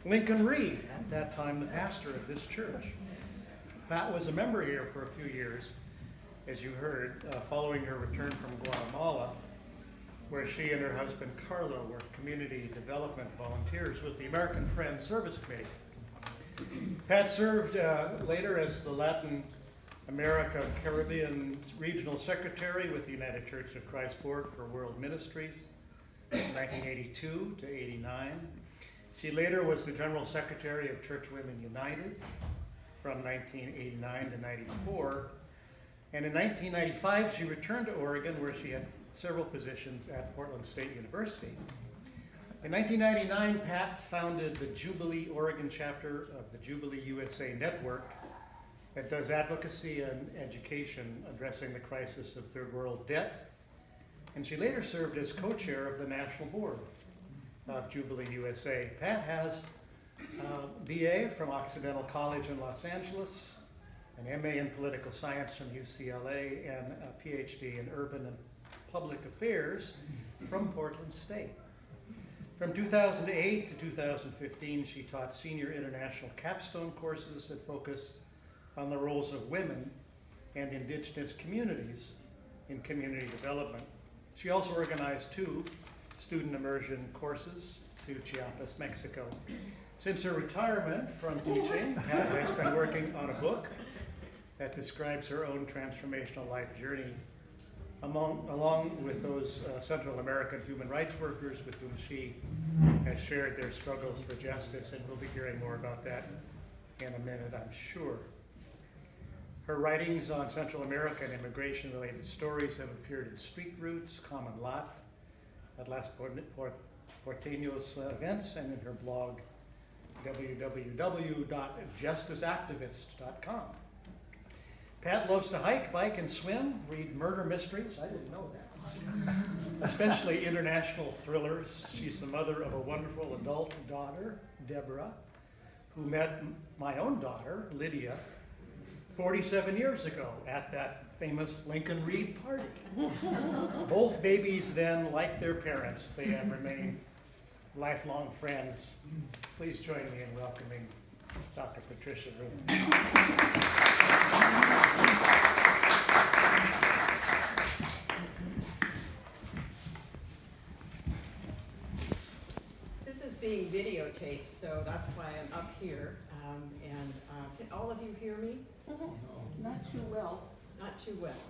Lincoln Reed, at that time the pastor of this church. Pat was a member here for a few years, as you heard, following her return from Guatemala, where she and her husband Carlo were community development volunteers with the American Friends Service Committee. Pat served later as the Latin America Caribbean Regional Secretary with the United Church of Christ Board for World Ministries from 1982 to 89. She later was the General Secretary of Church Women United from 1989 to 94. And in 1995, she returned to Oregon, where she had several positions at Portland State University. In 1999, Pat founded the Jubilee Oregon chapter of the Jubilee USA Network that does advocacy and education addressing the crisis of third world debt. And she later served as co-chair of the national board of Jubilee USA. Pat has a BA from Occidental College in Los Angeles, an MA in political science from UCLA, and a PhD in urban and public affairs from Portland State. From 2008 to 2015, she taught senior international capstone courses that focused on the roles of women and indigenous communities in community development. She also organized 2 student immersion courses to Chiapas, Mexico. Since her retirement from teaching, Pat has been working on a book that describes her own transformational life journey along with those Central American human rights workers with whom she has shared their struggles for justice, and we'll be hearing more about that in a minute, I'm sure. Her writings on Central America and immigration-related stories have appeared in Street Roots, Common Lot, at Las Porteños events, and in her blog, www.justiceactivist.com. Pat loves to hike, bike, and swim, read murder mysteries. I didn't know that. Especially international thrillers. She's the mother of a wonderful adult daughter, Deborah, who met my own daughter, Lydia, 47 years ago at that famous Lincoln Reed party. Both babies then, like their parents, they have remained lifelong friends. Please join me in welcoming Dr. Patricia Rumer. This is being videotaped, so that's why I'm up here. Can all of you hear me? Not too well. Not too well.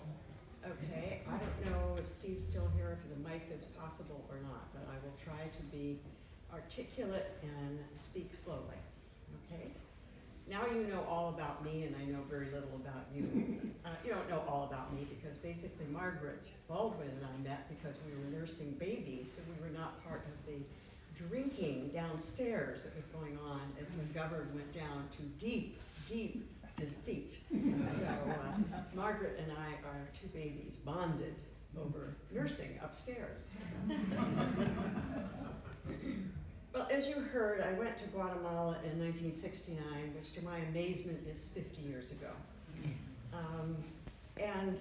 Okay, I don't know if Steve's still here, if the mic is possible or not, but I will try to be articulate and speak slowly. Okay? Now you know all about me, and I know very little about you. You don't know all about me because basically Margaret Baldwin and I met because we were nursing babies, so we were not part of the drinking downstairs that was going on as McGovern went down to deep defeat. So Margaret and I, our 2 babies, bonded over nursing upstairs. Well, as you heard, I went to Guatemala in 1969, which to my amazement is 50 years ago. And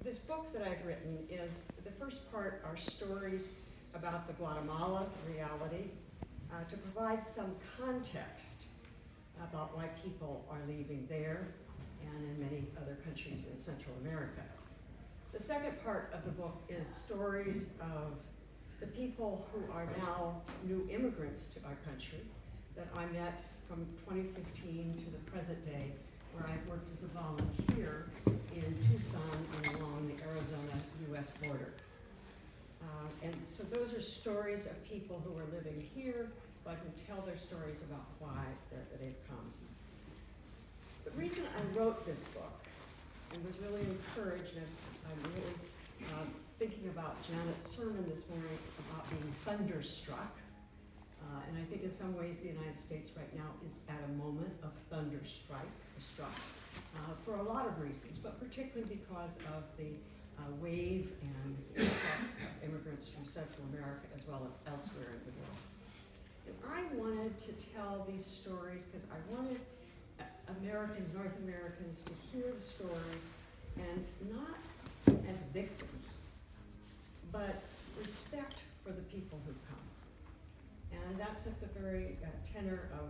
this book that I've written is, the first part are stories about the Guatemala reality, to provide some context about why people are leaving there and in many other countries in Central America. The second part of the book is stories of the people who are now new immigrants to our country that I met from 2015 to the present day, where I've worked as a volunteer in Tucson and along the Arizona-US border. And so those are stories of people who are living here, but who tell their stories about why they've come. The reason I wrote this book and was really encouraged, and I'm really thinking about Janet's sermon this morning about being thunderstruck. And I think in some ways the United States right now is at a moment of thunderstruck for a lot of reasons, but particularly because of the wave and influx of immigrants from Central America as well as elsewhere in the world. And I wanted to tell these stories because I wanted Americans, North Americans, to hear the stories and not as victims, but respect for the people who come. And that's at the very tenor of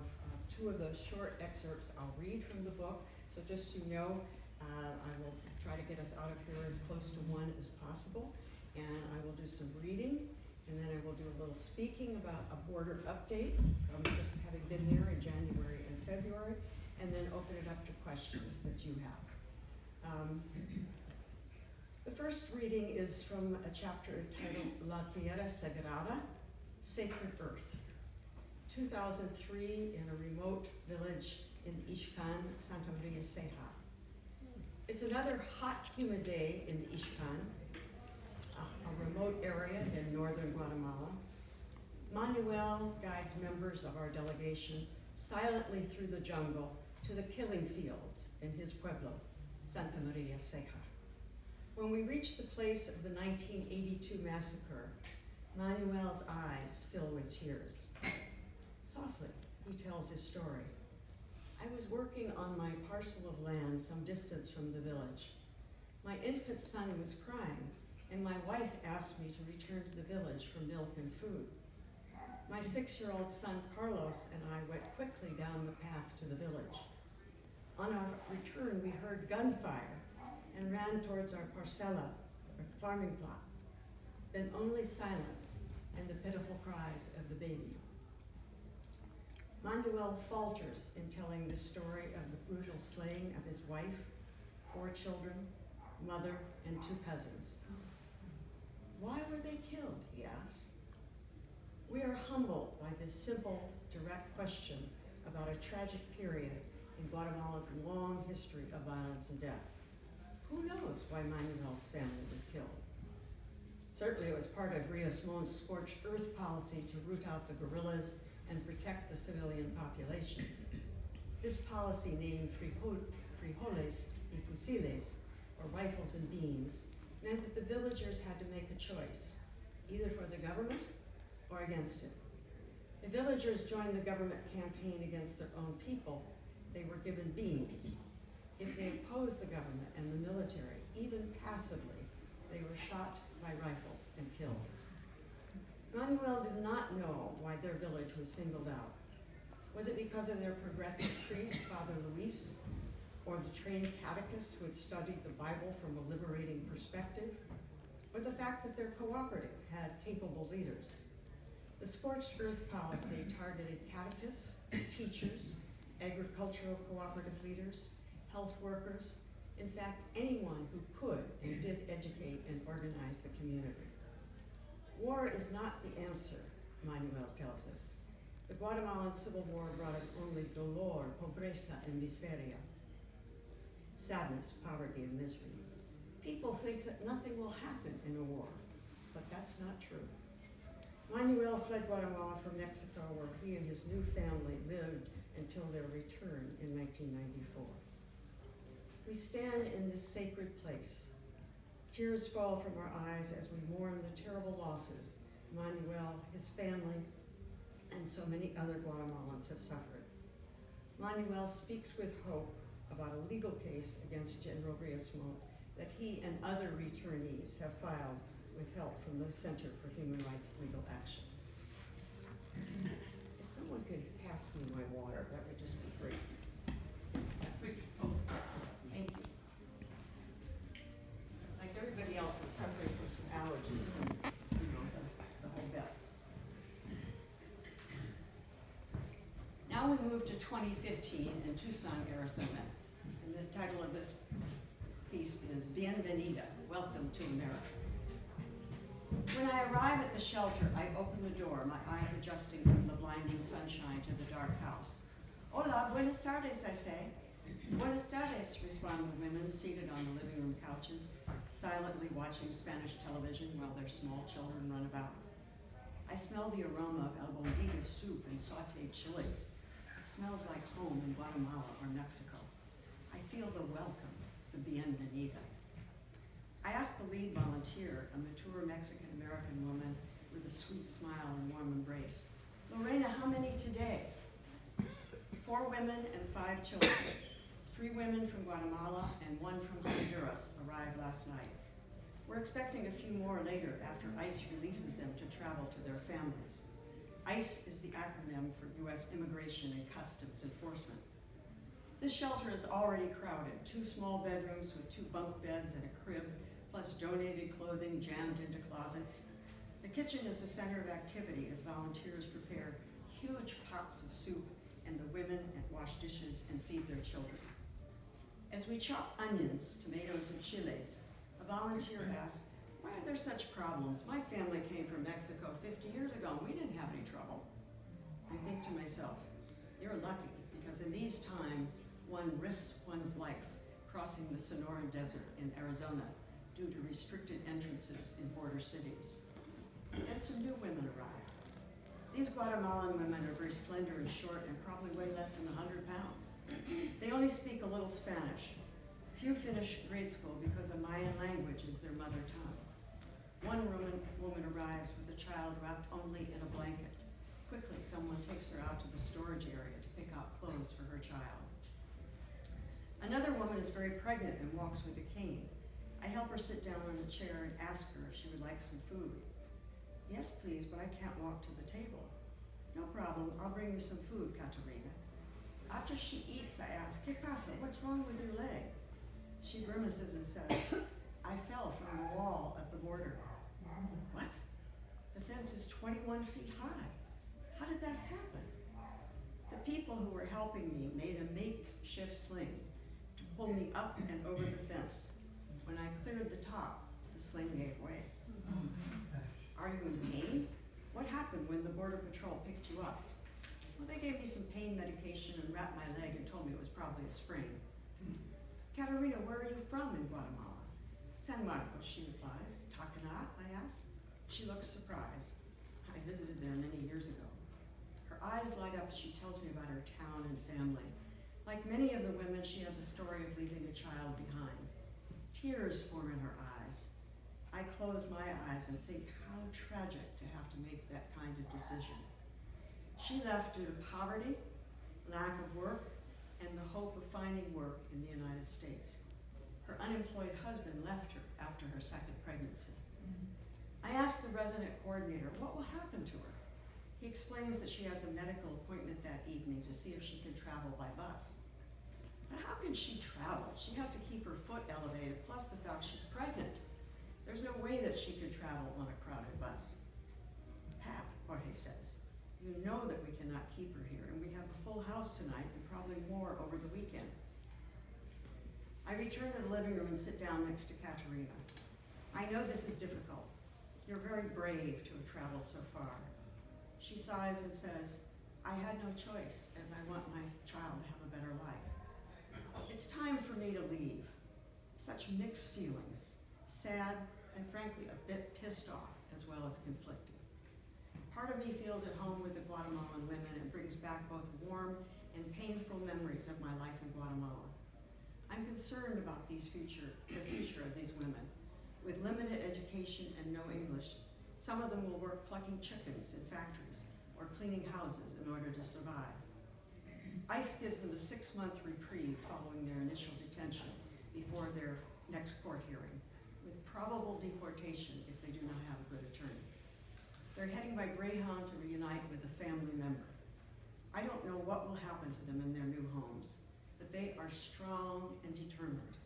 two of those short excerpts I'll read from the book. So just so you know, I will try to get us out of here as close to one as possible. And I will do some reading, and then I will do a little speaking about a border update, just having been there in January and February, and then open it up to questions that you have. The first reading is from a chapter entitled La Tierra Sagrada, Sacred Earth. 2003 in a remote village in the Ixcan, Santa Maria Ceja. It's another hot, humid day in the Ixcan, a remote area in northern Guatemala. Manuel guides members of our delegation silently through the jungle to the killing fields in his pueblo, Santa Maria Ceja. When we reach the place of the 1982 massacre, Manuel's eyes fill with tears. Softly, he tells his story. I was working on my parcel of land some distance from the village. My infant son was crying, and my wife asked me to return to the village for milk and food. My 6-year-old son Carlos and I went quickly down the path to the village. On our return, we heard gunfire and ran towards our parcela, or farming plot. Then only silence and the pitiful cries of the baby. Manuel falters in telling the story of the brutal slaying of his wife, 4 children, mother, and 2 cousins. Why were they killed, he asks. We are humbled by this simple, direct question about a tragic period in Guatemala's long history of violence and death. Who knows why Manuel's family was killed? Certainly it was part of Rios Montt's scorched earth policy to root out the guerrillas and protect the civilian population. This policy, named frijoles y fusiles, or rifles and beans, meant that the villagers had to make a choice, either for the government or against it. The villagers joined the government campaign against their own people. They were given beans. If they opposed the government and the military, even passively, they were shot by rifles and killed. Manuel did not know why their village was singled out. Was it because of their progressive priest, Father Luis, or the trained catechists who had studied the Bible from a liberating perspective, or the fact that their cooperative had capable leaders? The scorched earth policy targeted catechists, teachers, agricultural cooperative leaders, health workers, in fact, anyone who could and did educate and organize the community. War is not the answer, Manuel tells us. The Guatemalan Civil War brought us only dolor, pobreza, and miseria. Sadness, poverty, and misery. People think that nothing will happen in a war, but that's not true. Manuel fled Guatemala from Mexico, where he and his new family lived until their return in 1994. We stand in this sacred place. Tears fall from our eyes as we mourn the terrible losses Manuel, his family, and so many other Guatemalans have suffered. Manuel speaks with hope about a legal case against General Rios Montt that he and other returnees have filed with help from the Center for Human Rights Legal Action. If someone could pass me my water, that would just be great. Thank you. Like everybody else, I'm suffering from some allergies and, the whole bit. Now we move to 2015 in Tucson, Arizona. And the title of this piece is Bienvenida, Welcome to America. When I arrive at the shelter, I open the door, my eyes adjusting from the blinding sunshine to the dark house. Hola, buenas tardes, I say. Buenas tardes, respond the women seated on the living room couches, silently watching Spanish television while their small children run about. I smell the aroma of albondiga soup and sauteed chilies. It smells like home in Guatemala or Mexico. I feel the welcome, the bienvenida. I ask the lead volunteer, a mature Mexican-American woman with a sweet smile and warm embrace, Lorena, how many today? 4 women and 5 children. 3 women from Guatemala and 1 from Honduras arrived last night. We're expecting a few more later after ICE releases them to travel to their families. ICE is the acronym for U.S. Immigration and Customs Enforcement. This shelter is already crowded, 2 small bedrooms with 2 bunk beds and a crib, plus donated clothing jammed into closets. The kitchen is the center of activity as volunteers prepare huge pots of soup and the women wash dishes and feed their children. As we chop onions, tomatoes, and chiles, a volunteer asks, "Why are there such problems? My family came from Mexico 50 years ago and we didn't have any trouble." I think to myself, you're lucky, because in these times, one risks one's life crossing the Sonora Desert in Arizona due to restricted entrances in border cities. Then some new women arrived. These Guatemalan women are very slender and short and probably weigh less than 100 pounds. They only speak a little Spanish. Few finish grade school because the Mayan language is their mother tongue. One woman arrives with a child wrapped only in a blanket. Quickly, someone takes her out to the storage area to pick out clothes for her child. Another woman is very pregnant and walks with a cane. I help her sit down on a chair and ask her if she would like some food. "Yes, please, but I can't walk to the table." "No problem, I'll bring you some food, Catarina." After she eats, I ask, "¿Qué pasa? What's wrong with your leg?" She grimaces and says, "I fell from the wall at the border." "What? The fence is 21 feet high. How did that happen?" The people who were helping me made a makeshift sling to pull me up and over the fence. When I cleared the top, the sling gave way. "Are you in pain? What happened when the Border Patrol picked you up?" "Well, they gave me some pain medication and wrapped my leg and told me it was probably a sprain." "Catarina, where are you from in Guatemala?" "San Marcos," she replies. "Tacana?" I ask. She looks surprised. I visited there many years ago. Her eyes light up as she tells me about her town and family. Like many of the women, she has a story of leaving a child behind. Tears form in her eyes. I close my eyes and think how tragic to have to make that kind of decision. She left due to poverty, lack of work, and the hope of finding work in the United States. Her unemployed husband left her after her second pregnancy. I asked the resident coordinator what will happen to her. He explains that she has a medical appointment that evening to see if she can travel by bus. But how can she travel? She has to keep her foot elevated, plus the fact she's pregnant. There's no way that she could travel on a crowded bus. "Pat," Jorge says, "you know that we cannot keep her here, and we have a full house tonight and probably more over the weekend." I return to the living room and sit down next to Catarina. "I know this is difficult. You're very brave to have traveled so far." She sighs and says, "I had no choice, as I want my child to have a better life." It's time for me to leave. Such mixed feelings, sad and frankly a bit pissed off as well as conflicted. Part of me feels at home with the Guatemalan women and brings back both warm and painful memories of my life in Guatemala. I'm concerned about the future of these women. With limited education and no English, some of them will work plucking chickens in factories or cleaning houses in order to survive. ICE gives them a 6-month reprieve following their initial detention before their next court hearing, with probable deportation if they do not have a good attorney. They're heading by Greyhound to reunite with a family member. I don't know what will happen to them in their new homes, but they are strong and determined.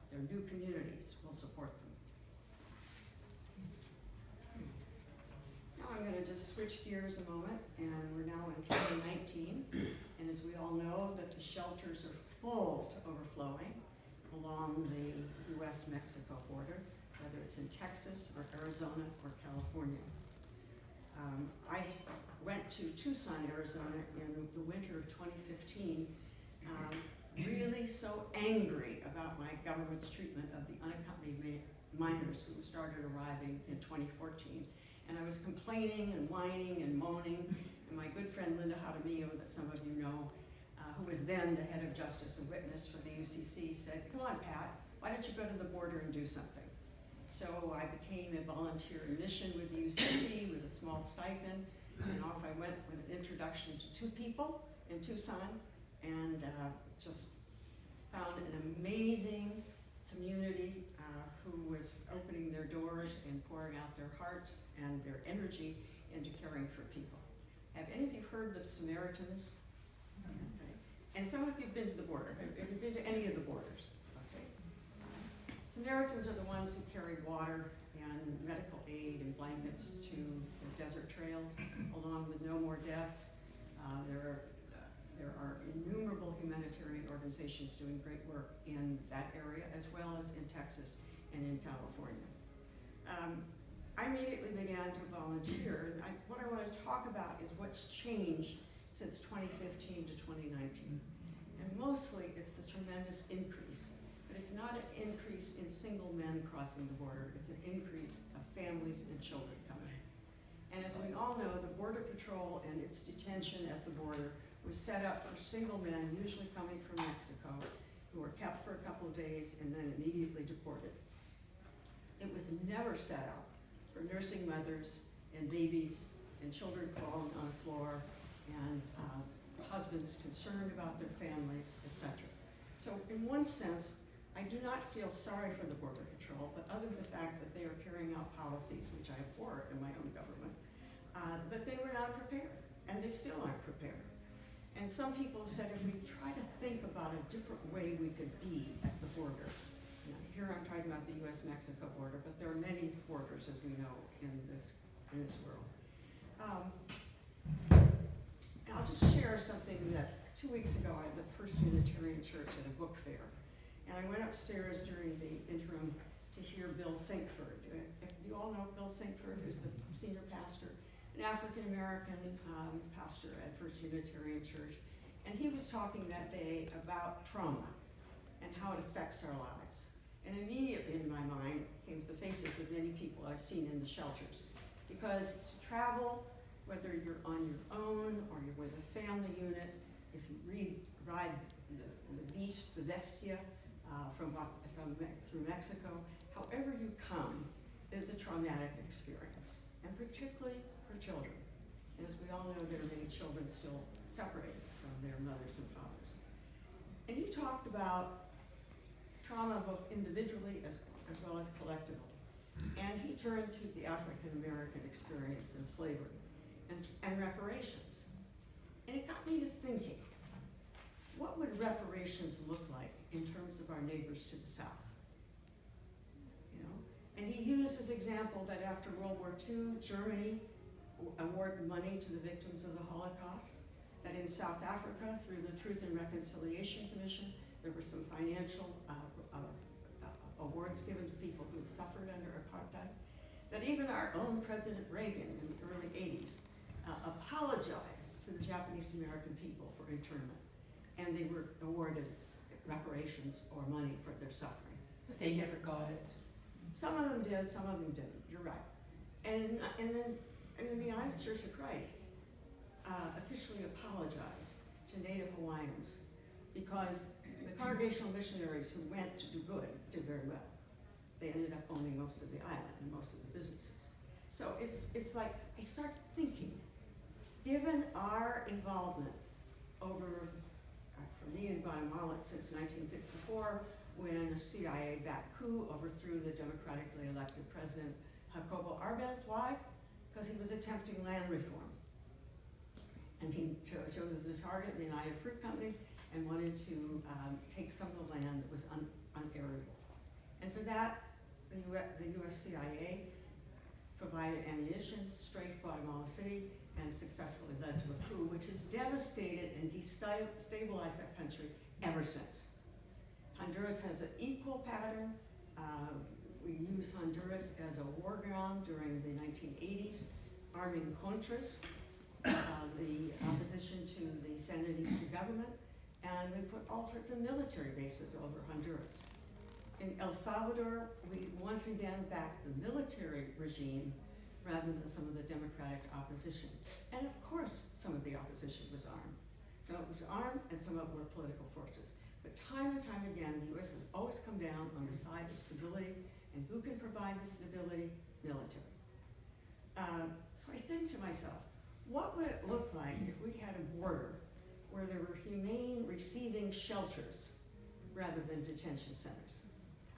Their new communities will support them. Now I'm going to just switch gears a moment, and we're now in 2019, and as we all know, that the shelters are full to overflowing along the U.S.-Mexico border, whether it's in Texas or Arizona or California. I went to Tucson, Arizona in the winter of 2015, really so angry about my government's treatment of the unaccompanied minors who started arriving in 2014. And I was complaining and whining and moaning, and my good friend Linda Jaramillo, that some of you know, who was then the head of Justice and Witness for the UCC, said, "Come on, Pat, why don't you go to the border and do something?" So I became a volunteer in mission with the UCC with a small stipend, and off I went with an introduction to 2 people in Tucson, and just found an amazing community who was opening their doors and pouring out their hearts and their energy into caring for people. Have any of you heard of Samaritans? Okay. And some of you have been to the border. Have you been to any of the borders? Okay. Samaritans are the ones who carry water and medical aid and blankets to the desert trails, along with no more deaths. There are innumerable humanitarian organizations doing great work in that area, as well as in Texas and in California. I immediately began to volunteer. What I want to talk about is what's changed since 2015 to 2019. And mostly it's the tremendous increase, but it's not an increase in single men crossing the border, it's an increase of families and children coming. And as we all know, the Border Patrol and its detention at the border was set up for single men, usually coming from Mexico, who were kept for a couple of days and then immediately deported. It was never set up for nursing mothers and babies and children crawling on the floor and husbands concerned about their families, etc. So in one sense, I do not feel sorry for the Border Patrol, but other than the fact that they are carrying out policies, which I abhor in my own government, but they were not prepared, and they still aren't prepared. And some people have said if we try to think about a different way we could be at the border, here I'm talking about the U.S.-Mexico border, but there are many borders, as we know, in this world. And I'll just share something that 2 weeks ago I was at First Unitarian Church at a book fair, and I went upstairs during the interim to hear Bill Sinkford. Do you all know Bill Sinkford, who's the senior pastor, an African-American pastor at First Unitarian Church, and he was talking that day about trauma and how it affects our lives. And immediately in my mind came the faces of many people I've seen in the shelters. Because to travel, whether you're on your own or you're with a family unit, if you ride the Bestia through Mexico, however you come is a traumatic experience, and particularly for children. And as we all know, there are many children still separated from their mothers and fathers. And he talked about trauma both individually as well as collectively. And he turned to the African-American experience in slavery and reparations. And it got me to thinking, what would reparations look like in terms of our neighbors to the south? You know? And he used as example that after World War II, Germany awarded money to the victims of the Holocaust, that in South Africa, through the Truth and Reconciliation Commission, there were some financial awards given to people who had suffered under apartheid, that even our own President Reagan in the early 80s apologized to the Japanese American people for internment, and they were awarded reparations or money for their suffering. But they never got it. Some of them did, some of them didn't, you're right. And then the United Church of Christ officially apologized to Native Hawaiians because the Congregational missionaries who went to do good did very well. They ended up owning most of the island and most of the businesses. So it's like, I start thinking, given our involvement over, for me in Guatemala since 1954, when a CIA-backed coup overthrew the democratically elected president, Jacobo Arbenz. Why? Because he was attempting land reform. And he chose as the target the United Fruit Company and wanted to take some of the land that was unarable. And for that, the US CIA provided ammunition, strafed Guatemala City, and successfully led to a coup, which has devastated and destabilized that country ever since. Honduras has an equal pattern. We used Honduras as a war ground during the 1980s, arming Contras, the opposition to the Sandinista government, and we put all sorts of military bases over Honduras. In El Salvador, we once again backed the military regime rather than some of the democratic opposition. And of course, some of the opposition was armed. Some of it was armed and some of it were political forces. But time and time again, the US has always come down on the side of stability, and who can provide the stability? Military. So I think to myself, what would it look like if we had a border where there were humane receiving shelters rather than detention centers?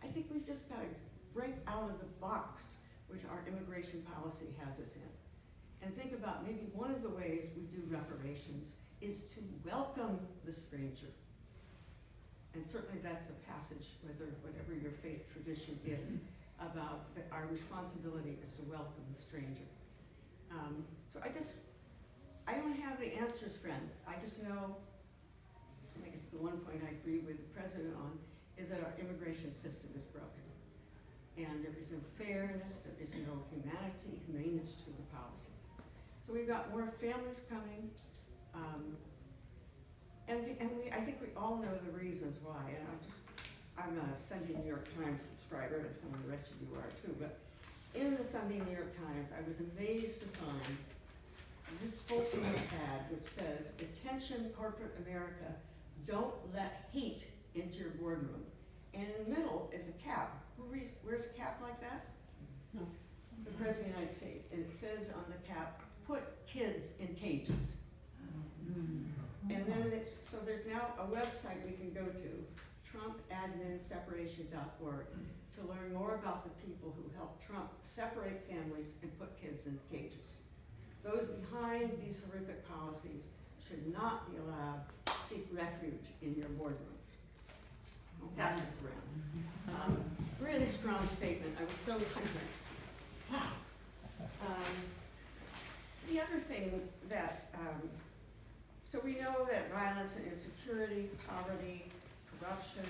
I think we've just got to break out of the box which our immigration policy has us in. and think about maybe one of the ways we do reparations is to welcome the stranger. And certainly that's a passage, whatever your faith tradition is, about our responsibility is to welcome the stranger. So I don't have the answers, friends. I just know, I guess the one point I agree with the president on, is that our immigration system is broken. And there is no fairness, there is no humaneness to the policies. So we've got more families coming, I think we all know the reasons why. And I'm a Sunday New York Times subscriber, and some of the rest of you are too. But in the Sunday New York Times, I was amazed to find this full page ad which says, "Attention corporate America, don't let hate into your boardroom." And in the middle is a cap. Who wears a cap like that? No. The President of the United States. And it says on the cap, "Put kids in cages." And then so there's now a website we can go to, trumpadminseparation.org, to learn more about the people who helped Trump separate families and put kids in cages. Those behind these horrific policies should not be allowed to seek refuge in your boardrooms. I'll pass this around. Really strong statement. I was so convinced. Wow. The other thing that, so we know that violence and insecurity, poverty, corruption,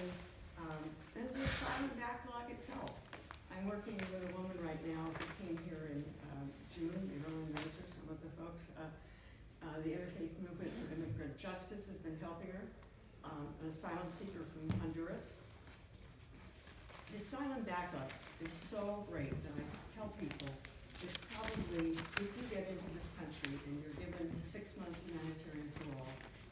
and the asylum backlog itself. I'm working with a woman right now who came here in June. Everyone knows her, some of the folks. The Interfaith Movement for Immigrant Justice has been helping her, an asylum seeker from Honduras. The asylum backlog is so great that I tell people it's probably, if you get into this country and you're given 6 months humanitarian parole,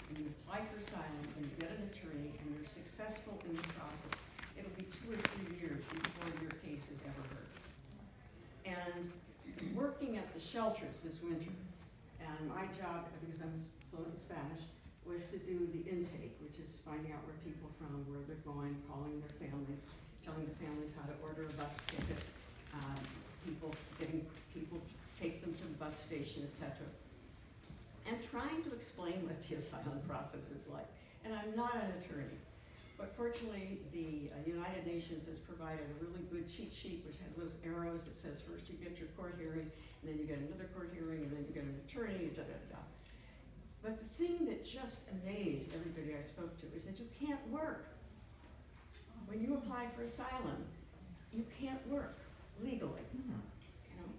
and you apply for asylum and you get an attorney and you're successful in the process, it'll be 2 or 3 years before your case is ever heard. And working at the shelters this winter, and my job, because I'm fluent in Spanish, was to do the intake, which is finding out where people are from, where they're going, calling their families, telling the families how to order a bus ticket, getting people to take them to the bus station, etc. And trying to explain what the asylum process is like. And I'm not an attorney, but fortunately the United Nations has provided a really good cheat sheet which has those arrows that says first you get your court hearing, and then you get another court hearing, and then you get an attorney, da da da. But the thing that just amazed everybody I spoke to is that you can't work. When you apply for asylum, you can't work legally.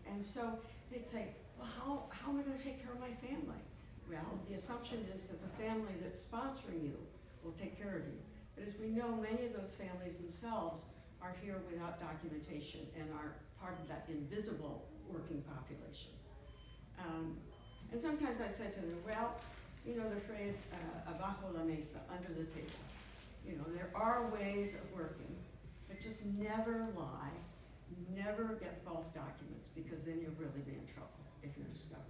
And so they'd say, well, how am I going to take care of my family? Well, the assumption is that the family that's sponsoring you will take care of you. But as we know, many of those families themselves are here without documentation and are part of that invisible working population. And sometimes I said to them, well, you know the phrase, abajo la mesa, under the table. You know, there are ways of working, but just never lie, never get false documents, because then you'll really be in trouble if you're discovered.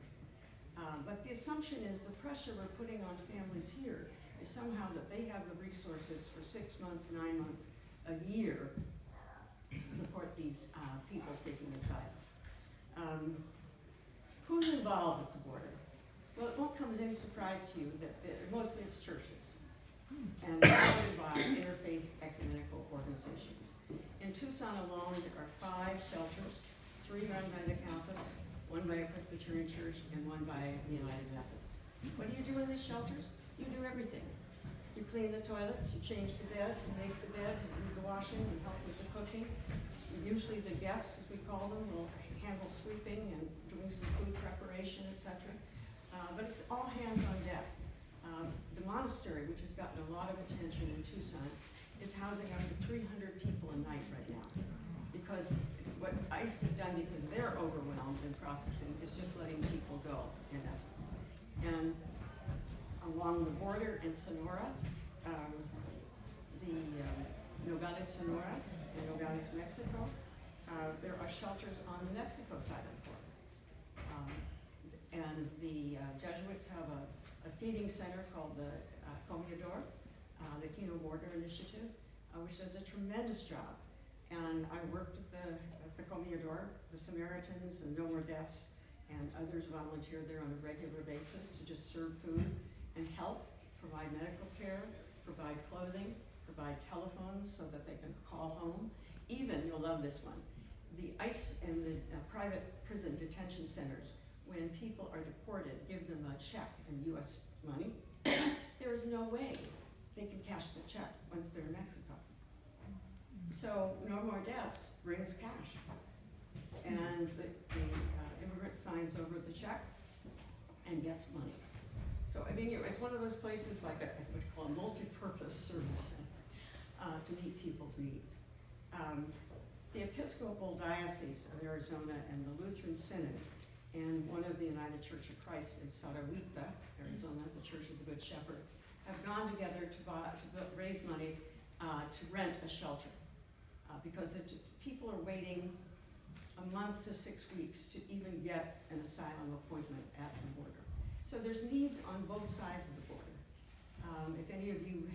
But the assumption is the pressure we're putting on families here is somehow that they have the resources for 6 months, 9 months, a year to support these people seeking asylum. Who's involved at the border? Well, it won't come as any surprise to you that mostly it's churches and supported by interfaith ecumenical organizations. In Tucson alone, there are 5 shelters, 3 run by the Catholics, 1 by a Presbyterian church, and 1 by the United Methodists. What do you do in these shelters? You do everything. You clean the toilets, you change the beds, you make the beds, you do the washing, you help with the cooking. Usually the guests, as we call them, will handle sweeping and doing some food preparation, etc. But it's all hands on deck. The monastery, which has gotten a lot of attention in Tucson, is housing up to 300 people a night right now. Because what ICE has done, because they're overwhelmed in processing, is just letting people go, in essence. And along the border in Sonora, Nogales, Sonora, and Nogales, Mexico, there are shelters on the Mexico side of the border. And the Jesuits have a feeding center called the Comedor, the Kino Border Initiative, which does a tremendous job. And I worked at the Comedor, the Samaritans, and No More Deaths, and others volunteer there on a regular basis to just serve food and help, provide medical care, provide clothing, provide telephones so that they can call home. Even, you'll love this one, the ICE and the private prison detention centers, when people are deported, give them a check in US money. There is no way they can cash the check once they're in Mexico. So no more deaths brings cash. And the immigrant signs over the check and gets money. So I mean, it's one of those places like I would call a multi-purpose service center to meet people's needs. The Episcopal Diocese of Arizona and the Lutheran Synod and one of the United Church of Christ in Sahuarita, Arizona, the Church of the Good Shepherd, have gone together to raise money to rent a shelter because people are waiting a month to 6 weeks to even get an asylum appointment at the border. So there's needs on both sides of the border. If any of you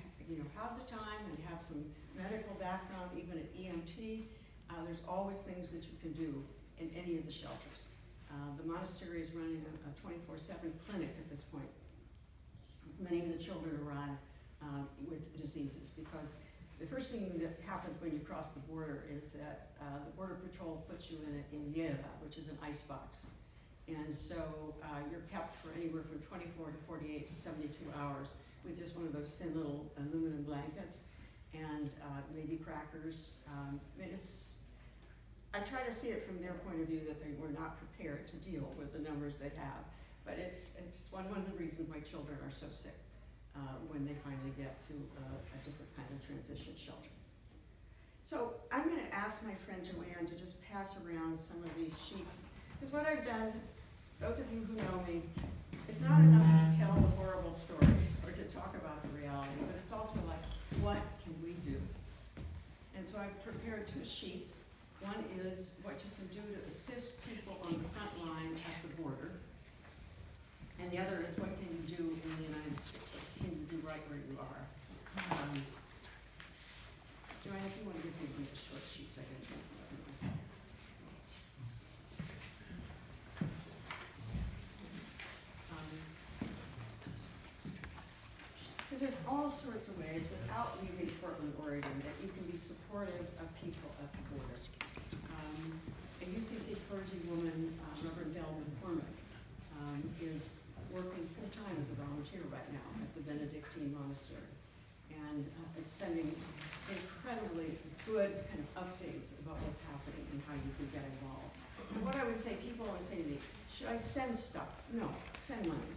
have the time and have some medical background, even at EMT, there's always things that you can do in any of the shelters. The monastery is running a 24/7 clinic at this point. Many of the children arrive with diseases because the first thing that happens when you cross the border is that the Border Patrol puts you in a hielera, which is an ice box. And so you're kept for anywhere from 24 to 48 to 72 hours with just one of those thin little aluminum blankets and maybe crackers. I try to see it from their point of view that they were not prepared to deal with the numbers they have. But it's one of the reasons why children are so sick when they finally get to a different kind of transition shelter. So I'm going to ask my friend Joanne to just pass around some of these sheets. Because what I've done, those of you who know me, it's not enough to tell the horrible stories or to talk about the reality, but it's also like, what can we do? And so I've prepared 2 sheets. One is what you can do to assist people on the front line at the border. And the other is what can you do in the United States? What can you do right where you are? Joanne, if you want to give me one of the short sheets, I can think of myself. Because there's all sorts of ways without leaving Portland, Oregon, that you can be supportive of people at the border. A UCC clergy woman, Reverend Deborah, is working full-time as a volunteer right now at the Benedictine Monastery. And it's sending incredibly good kind of updates about what's happening and how you can get involved. And what I would say, people always say to me, should I send stuff? No, send money.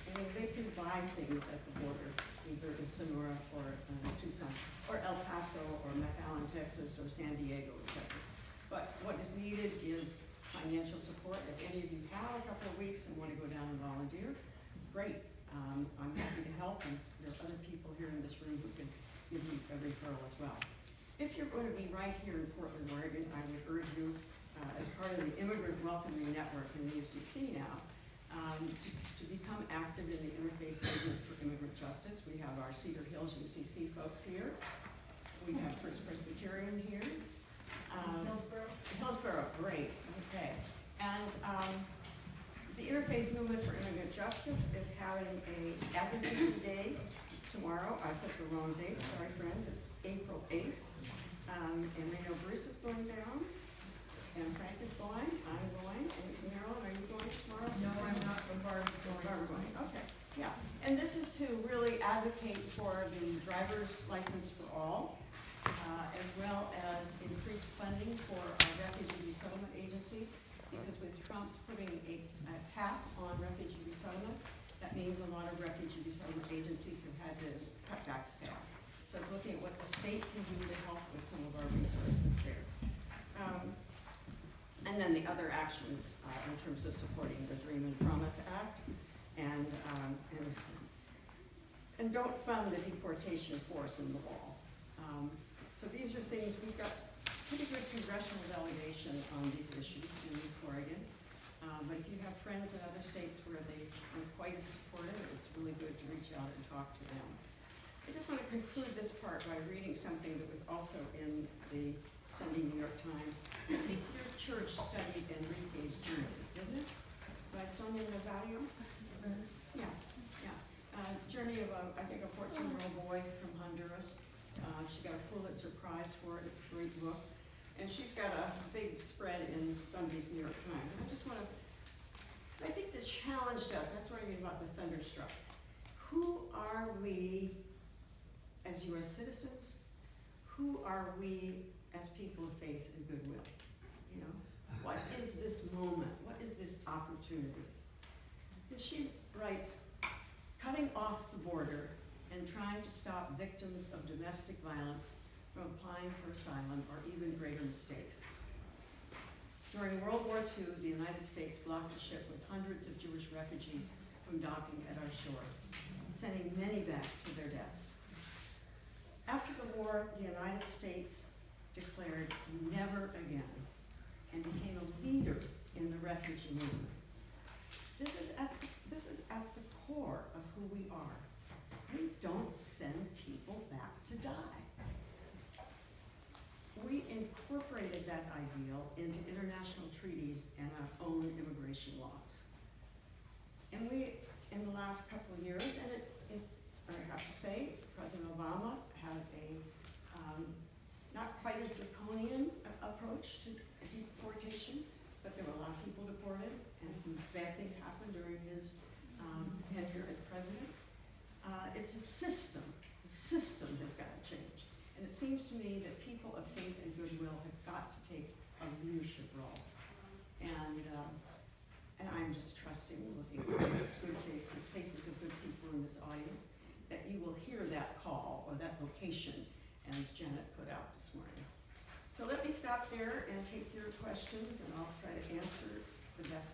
I mean, they can buy things at the border, either in Sonora or Tucson, or El Paso, or McAllen, Texas, or San Diego, etc. But what is needed is financial support. If any of you have a couple of weeks and want to go down and volunteer, great. I'm happy to help, and there are other people here in this room who can give you a referral as well. If you're going to be right here in Portland, Oregon, I would urge you, as part of the Immigrant Welcoming Network in the UCC now, to become active in the interfaith movement for immigrant justice. We have our Cedar Hills UCC folks here. We have First Presbyterian here. Hillsborough, great, okay. And the Interfaith Movement for Immigrant Justice is having a advocacy day tomorrow. I put the wrong date, sorry friends, it's April 8th. And I know Bruce is going down, and Frank is going, I'm going, and Marilyn, are you going tomorrow? No, I'm not, but Barb's going. Barb's going, okay, yeah. And this is to really advocate for the driver's license for all, as well as increased funding for refugee resettlement agencies, because with Trump's putting a cap on refugee resettlement, that means a lot of refugee resettlement agencies have had to cut back staff. So it's looking at what the state can do to help with some of our resources there. And then the other actions in terms of supporting the Dream and Promise Act, and don't fund the deportation force in the wall. So these are things, we've got pretty good congressional delegation on these issues in Oregon. But if you have friends in other states where they aren't quite as supportive, it's really good to reach out and talk to them. I just want to conclude this part by reading something that was also in the Sunday New York Times. I think your church studied Enrique's journey, didn't it? by Sonia Rosario. Yeah, yeah. Journey of I think a 14-year-old boy from Honduras. She got a Pulitzer Prize for it. It's a great book. And she's got a big spread in Sunday's New York Times. And I just want to, I think that challenged us, that's what I mean about the thunderstruck. Who are we as U.S. citizens? Who are we as people of faith and goodwill? You know, what is this moment? What is this opportunity? And she writes, cutting off the border and trying to stop victims of domestic violence from applying for asylum or even greater mistakes. During World War II, the United States blocked a ship with hundreds of Jewish refugees from docking at our shores, sending many back to their deaths. After the war, the United States declared never again and became a leader in the refugee movement. This is at the core of who we are. We don't send people back to die. We incorporated that ideal into international treaties and our own immigration laws. And we, in the last couple of years, and it is, I have to say, President Obama had a not quite as draconian approach to deportation, but there were a lot of people deported, and some bad things happened during his tenure as president. It's a system. The system has got to change. And it seems to me that people of faith and goodwill have got to take a leadership role. And I'm just trusting, looking at good faces of good people in this audience, that you will hear that call or that vocation as Janet put out this morning. So let me stop there and take your questions, and I'll try to answer the best